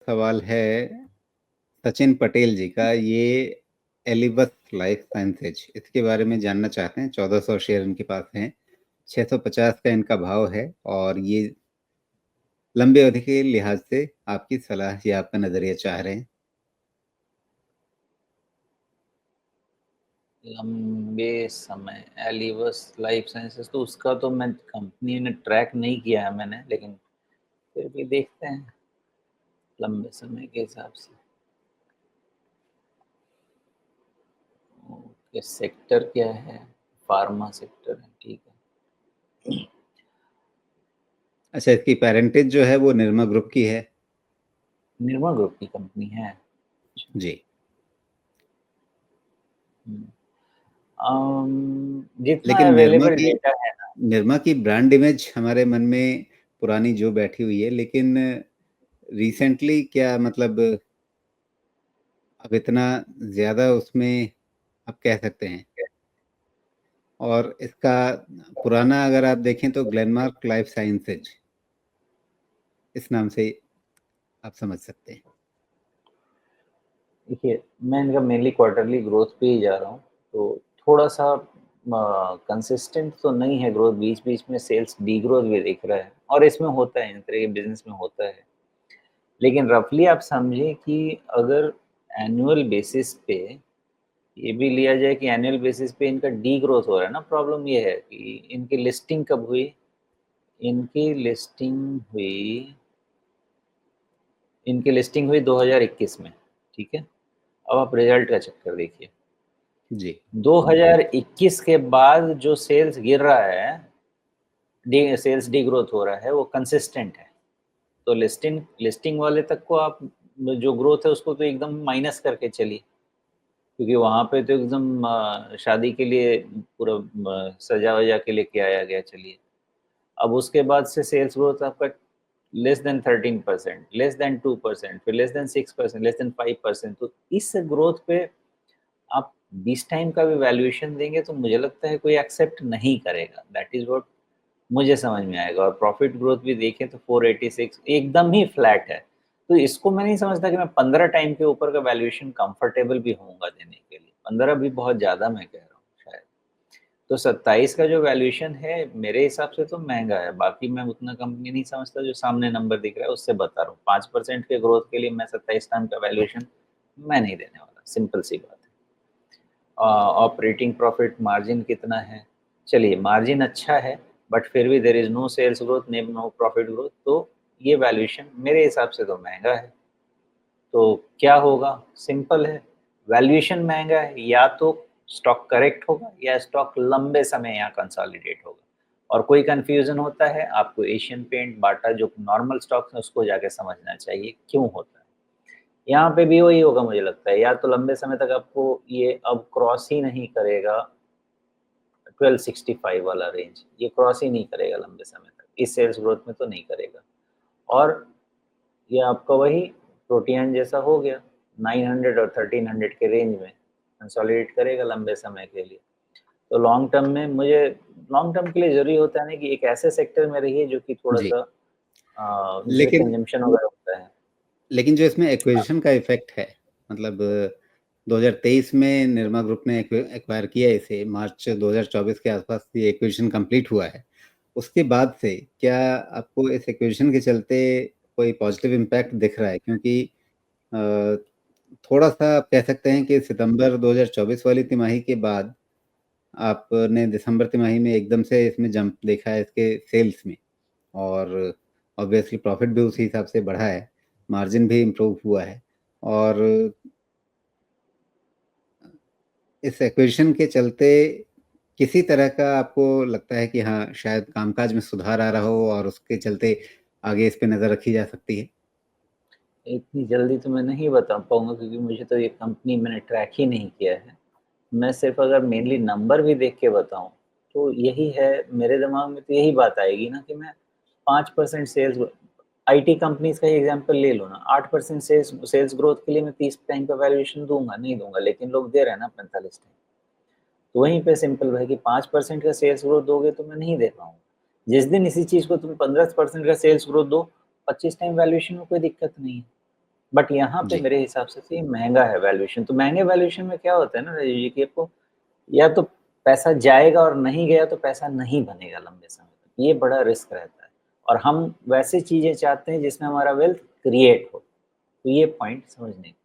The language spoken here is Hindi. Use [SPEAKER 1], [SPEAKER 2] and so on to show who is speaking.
[SPEAKER 1] सवाल है सचिन पटेल जी का। ये एलिबस लाइफ साइंसेज, इसके बारे में जानना चाहते हैं। 1400 शेयर इनके पास हैं, 650 का इनका भाव है, और ये लंबे अवधि के लिहाज से आपकी सलाह या आपका नजरिया चाह रहे हैं।
[SPEAKER 2] लंबे समय एलिवस लाइफ साइंसेस, तो उसका तो मैं कंपनी ने ट्रैक नहीं किया है मैंने, लेकिन फिर भी देखते हैं लंबे समय के हिसाब से। ओके, सेक्टर क्या है? फार्मा सेक्टर है, ठीक है।
[SPEAKER 1] अच्छा, इसकी पेरेंटेज जो है वो निर्मा ग्रुप की है।
[SPEAKER 2] निर्मा ग्रुप की कंपनी है।
[SPEAKER 1] जी।
[SPEAKER 2] जितना
[SPEAKER 1] लेकिन
[SPEAKER 2] अवेलेबल डेटा है ना,
[SPEAKER 1] निर्मा की ब्रांड इमेज हमारे मन में पुरानी जो बैठी हुई है, लेकिन रिसेंटली क्या मतलब अब इतना ज्यादा उसमें आप कह सकते हैं। और इसका पुराना अगर आप देखें तो ग्लेनमार्क लाइफ साइंसेज, इस नाम से आप समझ सकते हैं।
[SPEAKER 2] देखिए मैं इनका मेनली क्वार्टरली ग्रोथ पे ही जा रहा हूँ, तो थोड़ा सा कंसिस्टेंट तो नहीं है ग्रोथ, बीच बीच में सेल्स डी ग्रोथ भी दिख रहा है, और इसमें होता है, इन तरह के बिजनेस में होता है। लेकिन रफली आप समझें कि अगर एनुअल बेसिस पे ये भी लिया जाए कि एनुअल बेसिस पे इनका डी ग्रोथ हो रहा है ना, प्रॉब्लम ये है कि इनकी लिस्टिंग कब हुई? इनकी लिस्टिंग हुई इनकी लिस्टिंग हुई 2021 में, ठीक है। अब आप रिजल्ट का चक्कर देखिए।
[SPEAKER 1] जी।
[SPEAKER 2] 2021 के बाद जो सेल्स गिर रहा है, सेल्स डी ग्रोथ हो रहा है, वो कंसिस्टेंट है। तो लिस्टिंग लिस्टिंग वाले तक को आप जो ग्रोथ है उसको तो एकदम माइनस करके चलिए, क्योंकि वहां पे तो एकदम शादी के लिए पूरा सजा वजा के लेके आया गया, चलिए। अब उसके बाद से सेल्स ग्रोथ आपका लेस देन 13%, लेस देन 2%, फिर लेस देन 6%, लेस देन 5%। तो इस ग्रोथ पे आप 20 टाइम का भी वैल्यूएशन देंगे तो मुझे लगता है कोई एक्सेप्ट नहीं करेगा। दैट इज व्हाट मुझे समझ में आएगा। और प्रॉफिट ग्रोथ भी देखें तो 486 एकदम ही फ्लैट है। तो इसको मैं नहीं समझता कि मैं 15 टाइम के ऊपर का वैल्यूएशन कंफर्टेबल भी होऊंगा देने के लिए। 15 भी बहुत ज़्यादा मैं कह रहा हूँ शायद। तो 27 का जो वैल्यूएशन है मेरे हिसाब से तो महंगा है। बाकी मैं उतना कंपनी नहीं समझता, जो सामने नंबर दिख रहा है उससे बता रहा हूँ। 5% के ग्रोथ के लिए मैं 27 टाइम का वैल्यूएशन मैं नहीं देने वाला, सिंपल सी बात है। ऑपरेटिंग प्रॉफिट मार्जिन कितना है? चलिए मार्जिन अच्छा है, बट फिर भी there is no sales growth, no profit growth, तो ये वैल्यूएशन मेरे हिसाब से तो महंगा है। तो क्या होगा? सिंपल है, वैल्यूएशन महंगा है, या तो स्टॉक करेक्ट होगा या स्टॉक लंबे समय यहाँ कंसोलिडेट होगा। और कोई कंफ्यूजन होता है आपको एशियन पेंट, बाटा, जो नॉर्मल स्टॉक्स हैं उसको जाके समझना चाहिए क्यों होता है। यहाँ पे भी वही होगा मुझे लगता है, या तो लंबे समय तक आपको ये अब क्रॉस ही नहीं करेगा, 1265 वाला रेंज ये क्रॉस ही नहीं करेगा लंबे समय तक, इस सेल्स ग्रोथ में तो नहीं करेगा। और ये आपका वही प्रोटियन जैसा हो गया, 900 और 1300 के रेंज में कंसोलिडेट करेगा लंबे समय के लिए। तो लॉन्ग टर्म में मुझे, लॉन्ग टर्म के लिए जरूरी होता है ना कि एक ऐसे सेक्टर में रहिए जो कि थोड़ा
[SPEAKER 1] जी।
[SPEAKER 2] सा जिसमें
[SPEAKER 1] लेकिन
[SPEAKER 2] कंजम्पशन वगैरह होता है।
[SPEAKER 1] लेकिन जो इसमें एक्विजिशन का इफेक्ट है, मतलब 2023 में निर्मा ग्रुप ने एक्वायर किया इसे, मार्च 2024 के आसपास ये एक्विजिशन कंप्लीट हुआ है। उसके बाद से क्या आपको इस एक्विजिशन के चलते कोई पॉजिटिव इम्पैक्ट दिख रहा है? क्योंकि अ, थोड़ा सा आप कह सकते हैं कि सितंबर 2024 वाली तिमाही के बाद आपने दिसंबर तिमाही में एकदम से इसमें जंप देखा है इसके सेल्स में, और ऑब्वियसली प्रॉफिट भी उसी हिसाब से बढ़ा है, मार्जिन भी इम्प्रूव हुआ है। और इस एक्विजिशन के चलते किसी तरह का आपको लगता है कि हाँ शायद कामकाज में सुधार आ रहा हो और उसके चलते आगे इस पे नज़र रखी जा सकती है?
[SPEAKER 2] इतनी जल्दी तो मैं नहीं बता पाऊंगा, क्योंकि मुझे तो ये कंपनी मैंने ट्रैक ही नहीं किया है। मैं सिर्फ अगर मेनली नंबर भी देख के बताऊं तो यही है, मेरे दिमाग में तो यही बात आएगी ना कि मैं 5% सेल्स, आईटी कंपनीज का ही एग्जांपल ले लो ना, 8% सेल्स ग्रोथ के लिए मैं 30 टाइम का वैल्यूएशन दूंगा नहीं दूंगा, लेकिन लोग दे रहे हैं ना 45 टाइम। तो वहीं पे सिंपल है कि 5% का सेल्स ग्रोथ दोगे तो मैं नहीं दे पाऊंगा। जिस दिन इसी चीज को तुम 15% का सेल्स ग्रोथ दो, 25 टाइम वैल्यूएशन में कोई दिक्कत नहीं है। बट यहाँ पे
[SPEAKER 1] जी।
[SPEAKER 2] मेरे हिसाब से तो ये महँगा है वैल्यूएशन, तो महँगे वैल्यूएशन में क्या होता है ना राजीव जी कि आपको या तो पैसा जाएगा और नहीं गया तो पैसा नहीं बनेगा लंबे समय तक, ये बड़ा रिस्क रहता है। और हम वैसी चीज़ें चाहते हैं जिसमें हमारा वेल्थ क्रिएट हो, तो ये पॉइंट समझने का